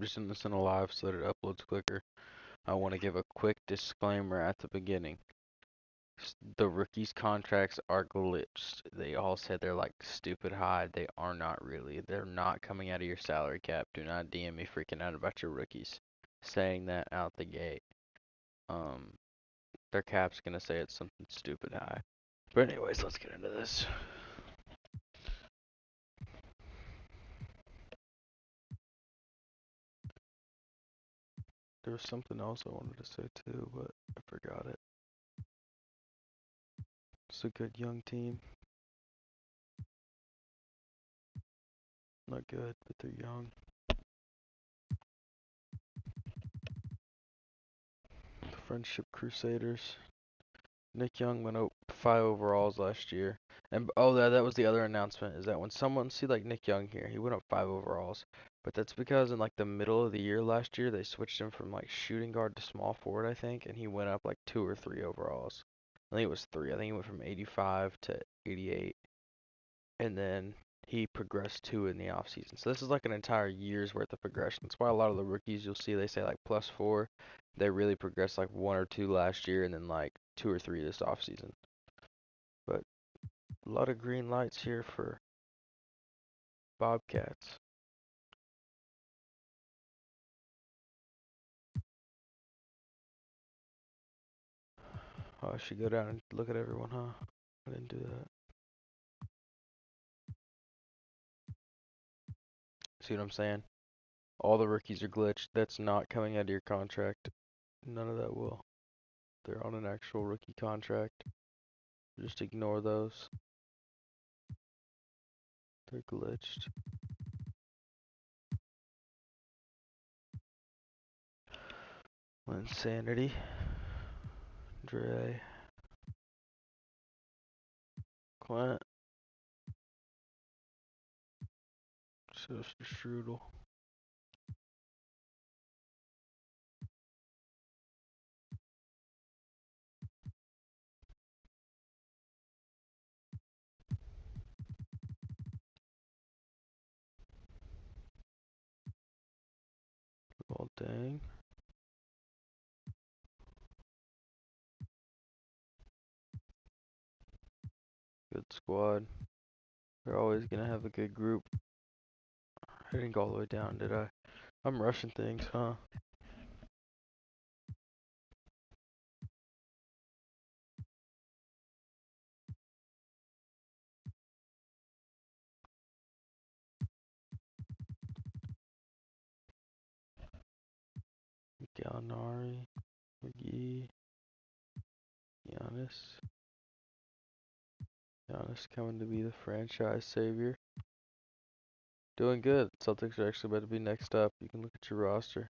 just gonna send a live so that it uploads quicker. I want to give a quick disclaimer at the beginning. The rookies' contracts are glitched. They all said they're like stupid high. They are not really. They're not coming out of your salary cap. Do not DM me freaking out about your rookies. Saying that out the gate. Um, their cap's gonna say it's something stupid high. But anyways, let's get into this. There was something else I wanted to say too, but I forgot it. It's a good young team. Not good, but they're young. The Friendship Crusaders. Nick Young went up 5 overalls last year. And oh, that was the other announcement, is that when someone see like Nick Young here, he went up 5 overalls. But that's because in like the middle of the year last year, they switched him from like shooting guard to small forward, I think, and he went up like 2 or 3 overalls. I think it was 3. I think he went from 85 to 88. And then he progressed 2 in the offseason. So this is like an entire year's worth of progression. That's why a lot of the rookies you'll see, they say like +4. They really progressed like 1 or 2 last year and then like 2 or 3 this offseason. But a lot of green lights here for Bobcats. Oh, I should go down and look at everyone, huh? I didn't do that. See what I'm saying? All the rookies are glitched. That's not coming out of your contract. None of that will. They're on an actual rookie contract. Just ignore those. They're glitched. Insanity. Dre. Clint. Sister Strudel. Well, dang. Good squad. They're always gonna have a good group. I didn't go all the way down, did I? I'm rushing things, huh? Gallinari, McGee, Giannis. Giannis coming to be the franchise savior. Doing good. Celtics are actually about to be next up. You can look at your roster.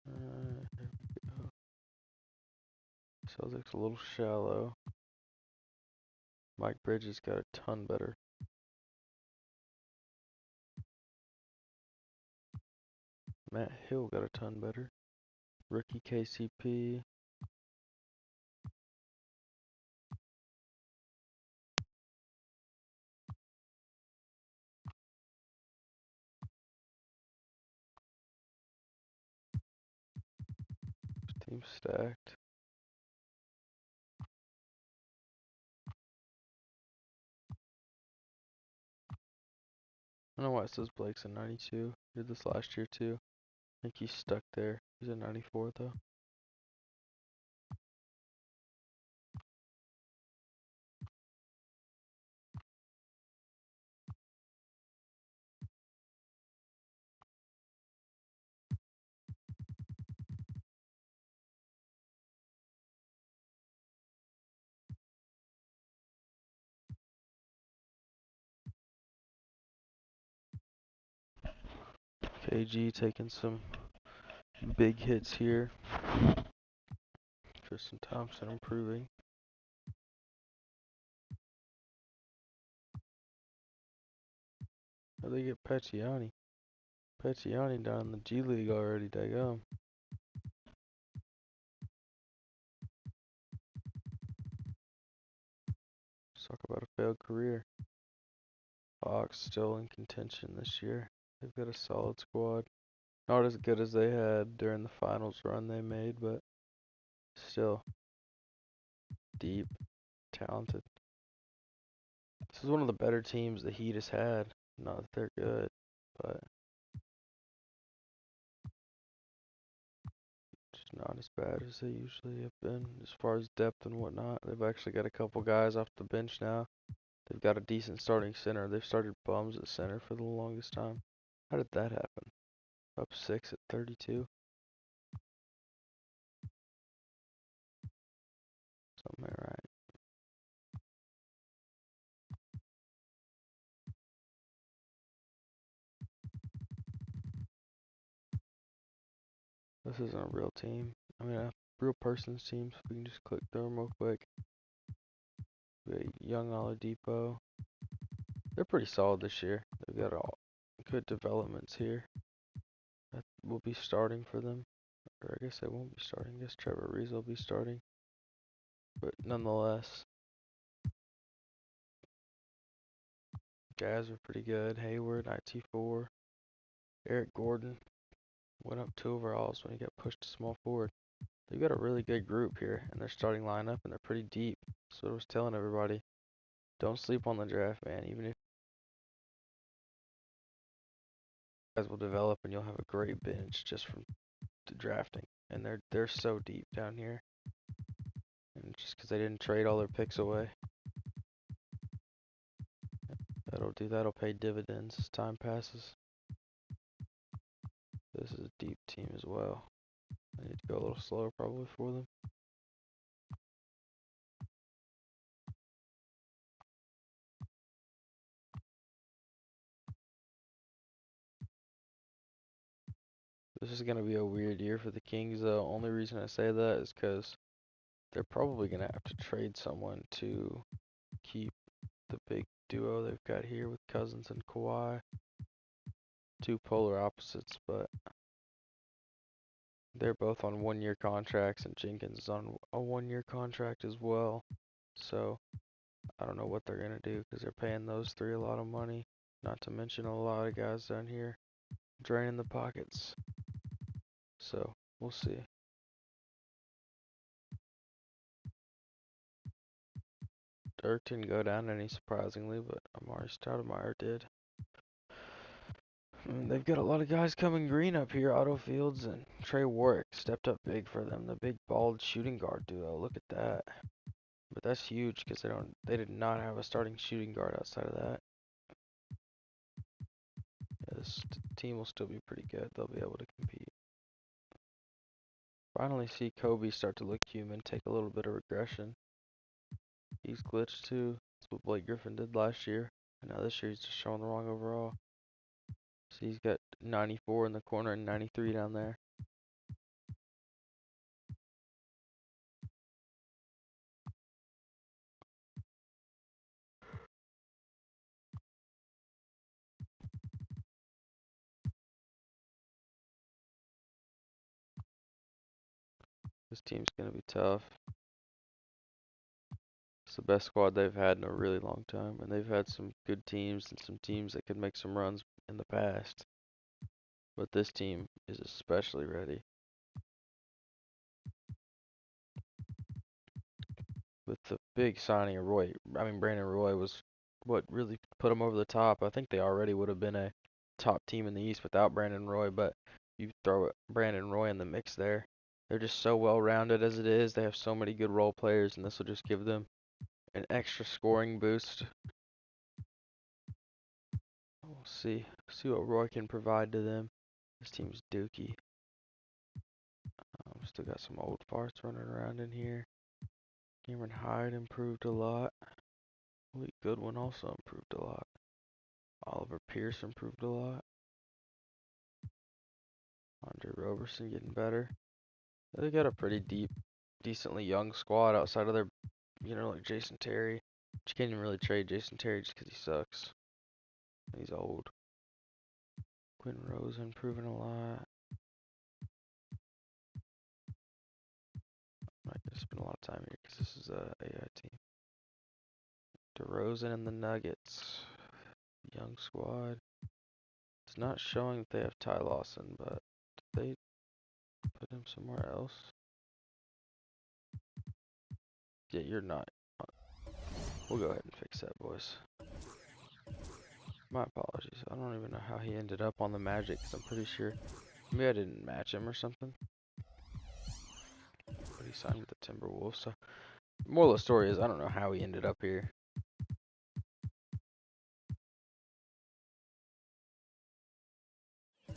Here we go. Celtics a little shallow. Mike Bridges got a ton better. Matt Hill got a ton better. Rookie KCP. Team stacked. I don't know why it says Blake's a 92. Did this last year too. I think he's stuck there. He's a 94 though. KG taking some big hits here. Tristan Thompson improving. How they get Pacciani? Pacciani down in the G League already, daggum. Let's talk about a failed career. Hawks still in contention this year. They've got a solid squad. Not as good as they had during the finals run they made, but still deep, talented. This is one of the better teams the Heat has had. Not that they're good, but just not as bad as they usually have been as far as depth and whatnot. They've actually got a couple guys off the bench now. They've got a decent starting center. They've started bums at center for the longest time. How did that happen? Up 6 at 32? Something ain't right. This isn't a real team. I mean, a real person's team, so we can just click through them real quick. We got Young Oladipo. They're pretty solid this year. They've got all good developments here. That will be starting for them. Or I guess they won't be starting. I guess Trevor Reeves will be starting. But nonetheless, guys are pretty good. Hayward, IT4. Eric Gordon went up 2 overalls when he got pushed to small forward. They've got a really good group here, and their starting lineup, and they're pretty deep. So I was telling everybody, don't sleep on the draft, man. Even if guys will develop, and you'll have a great bench just from the drafting. And they're so deep down here, and just because they didn't trade all their picks away, that'll pay dividends as time passes. This is a deep team as well. I need to go a little slower probably for them. This is going to be a weird year for the Kings, though. Only reason I say that is because they're probably going to have to trade someone to keep the big duo they've got here with Cousins and Kawhi. 2 polar opposites, but they're both on 1-year contracts, and Jenkins is on a 1-year contract as well. So I don't know what they're going to do because they're paying those 3 a lot of money. Not to mention a lot of guys down here draining the pockets. So we'll see. Dirk didn't go down any surprisingly, but Amari Stoudemire did. They've got a lot of guys coming green up here. Otto Fields and Trey Warwick stepped up big for them. The big bald shooting guard duo. Look at that. But that's huge because they did not have a starting shooting guard outside of that. Yeah, this team will still be pretty good. They'll be able to compete. Finally see Kobe start to look human, take a little bit of regression. He's glitched too. That's what Blake Griffin did last year. And now this year he's just showing the wrong overall. So he's got 94 in the corner and 93 down there. This team's going to be tough. It's the best squad they've had in a really long time. And they've had some good teams and some teams that could make some runs in the past. But this team is especially ready. With the big signing of Brandon Roy was what really put him over the top. I think they already would have been a top team in the East without Brandon Roy, but you throw Brandon Roy in the mix there. They're just so well rounded as it is. They have so many good role players, and this will just give them an extra scoring boost. We'll see what Roy can provide to them. This team's dookie. Still got some old farts running around in here. Cameron Hyde improved a lot. Malik Goodwin also improved a lot. Oliver Pierce improved a lot. Andre Roberson getting better. They got a pretty decently young squad outside of their, like Jason Terry. But you can't even really trade Jason Terry just because he sucks. He's old. Quinn Rose improving a lot. I'm not going to spend a lot of time here because this is a AI team. DeRozan and the Nuggets. Young squad. It's not showing that they have Ty Lawson, but did they put him somewhere else? Yeah, you're not. We'll go ahead and fix that, boys. My apologies. I don't even know how he ended up on the Magic, because I'm pretty sure maybe I didn't match him or something. But he signed with the Timberwolves, so moral of the story is I don't know how he ended up here. I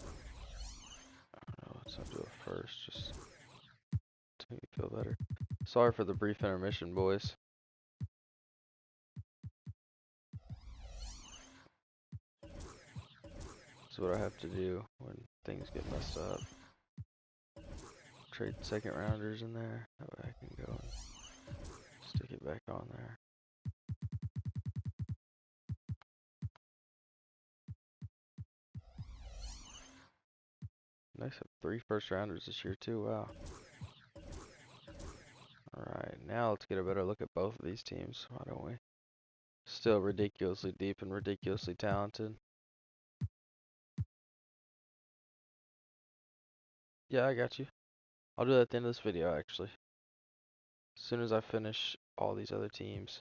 don't know, let's not do it first, just to make me feel better. Sorry for the brief intermission, boys. That's what I have to do when things get messed up. Trade second rounders in there. That way I can go and stick it back on there. Nice, have 3 first rounders this year too. Wow. Alright, now let's get a better look at both of these teams, why don't we? Still ridiculously deep and ridiculously talented. Yeah, I got you. I'll do that at the end of this video, actually. As soon as I finish all these other teams,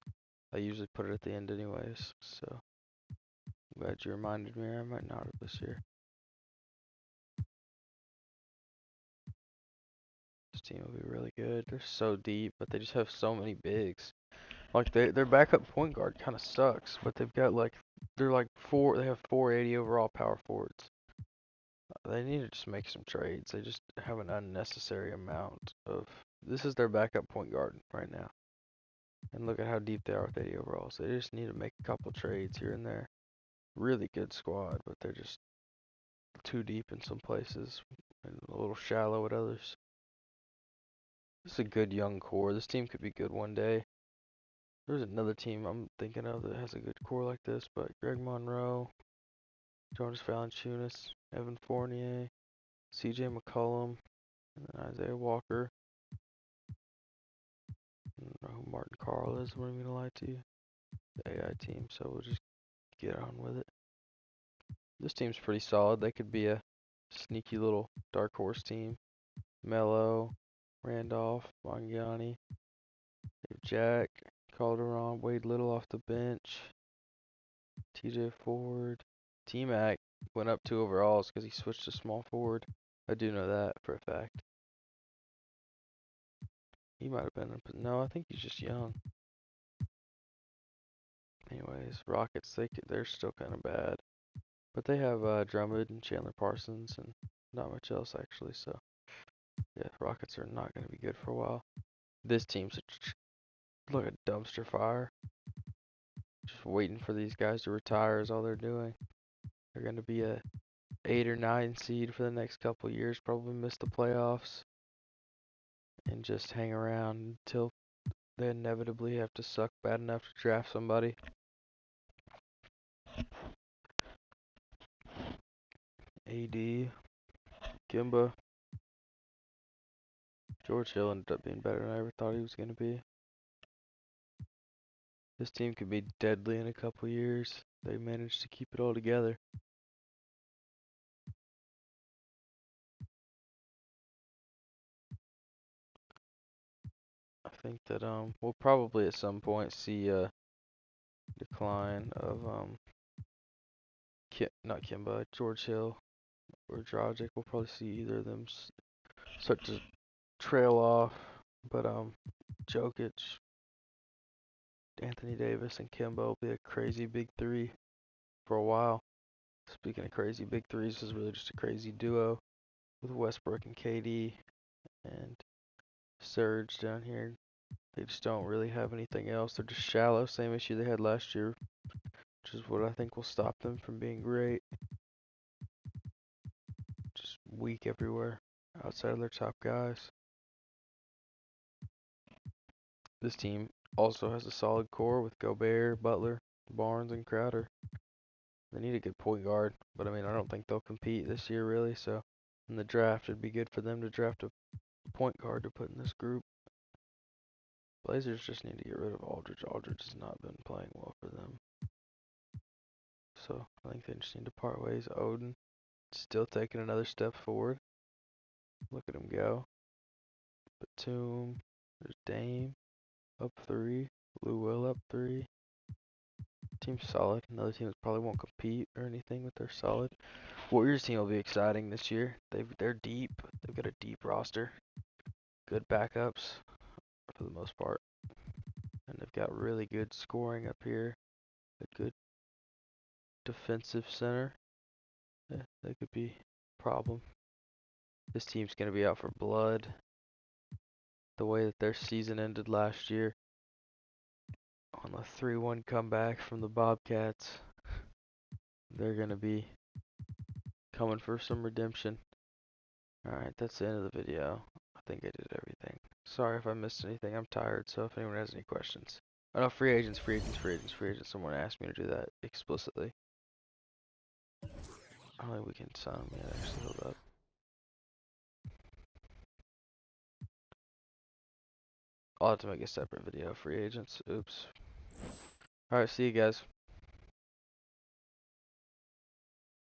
I usually put it at the end anyways, so I'm glad you reminded me, or I might not have this year. This team will be really good. They're so deep, but they just have so many bigs. Like their backup point guard kind of sucks, but they've got like they have 480 overall power forwards. They need to just make some trades. They just have an unnecessary amount of. This is their backup point guard right now, and look at how deep they are with 80 overalls. They just need to make a couple trades here and there. Really good squad, but they're just too deep in some places and a little shallow at others. This is a good young core. This team could be good one day. There's another team I'm thinking of that has a good core like this, but Greg Monroe, Jonas Valanciunas, Evan Fournier, CJ McCollum, and then Isaiah Walker. I don't know who Martin Carl is, what am I gonna lie to you? The AI team, so we'll just get on with it. This team's pretty solid. They could be a sneaky little dark horse team. Melo, Randolph, Mangiani, Jack, Calderon, Wade Little off the bench, TJ Ford. T-Mac went up 2 overalls because he switched to small forward. I do know that for a fact. He might have been, no, I think he's just young. Anyways, Rockets, they're still kind of bad. But they have Drummond and Chandler Parsons and not much else actually, so yeah, Rockets are not going to be good for a while. This team's like a dumpster fire. Just waiting for these guys to retire is all they're doing. They're going to be a 8 or 9 seed for the next couple years, probably miss the playoffs, and just hang around until they inevitably have to suck bad enough to draft somebody. AD, Kimba, George Hill ended up being better than I ever thought he was going to be. This team could be deadly in a couple years. They managed to keep it all together. I think that we'll probably at some point see a decline of not Kimba, George Hill or Dragic. We'll probably see either of them start to trail off. But Jokic, Anthony Davis, and Kimba will be a crazy big 3 for a while. Speaking of crazy big 3s, this is really just a crazy duo with Westbrook and KD and Serge down here. They just don't really have anything else. They're just shallow, same issue they had last year, which is what I think will stop them from being great. Just weak everywhere outside of their top guys. This team also has a solid core with Gobert, Butler, Barnes, and Crowder. They need a good point guard, but I mean, I don't think they'll compete this year really, so in the draft, it'd be good for them to draft a point guard to put in this group. Blazers just need to get rid of Aldridge. Aldridge has not been playing well for them. So I think they just need to part ways. Odin still taking another step forward. Look at him go. Batum. There's Dame. Up 3. Lou Will up 3. Team's solid. Another team that probably won't compete or anything, but they're solid. Warriors team will be exciting this year. They're deep. They've got a deep roster. Good backups for the most part. And they've got really good scoring up here. A good defensive center. Yeah, that could be a problem. This team's going to be out for blood. The way that their season ended last year on a 3-1 comeback from the Bobcats, they're going to be coming for some redemption. Alright, that's the end of the video. I think I did everything. Sorry if I missed anything. I'm tired, so if anyone has any questions. Oh no, free agents. Someone asked me to do that explicitly. I don't think we can sign them yet, actually. Hold up. I'll have to make a separate video. Free agents. Oops. Alright, see you guys.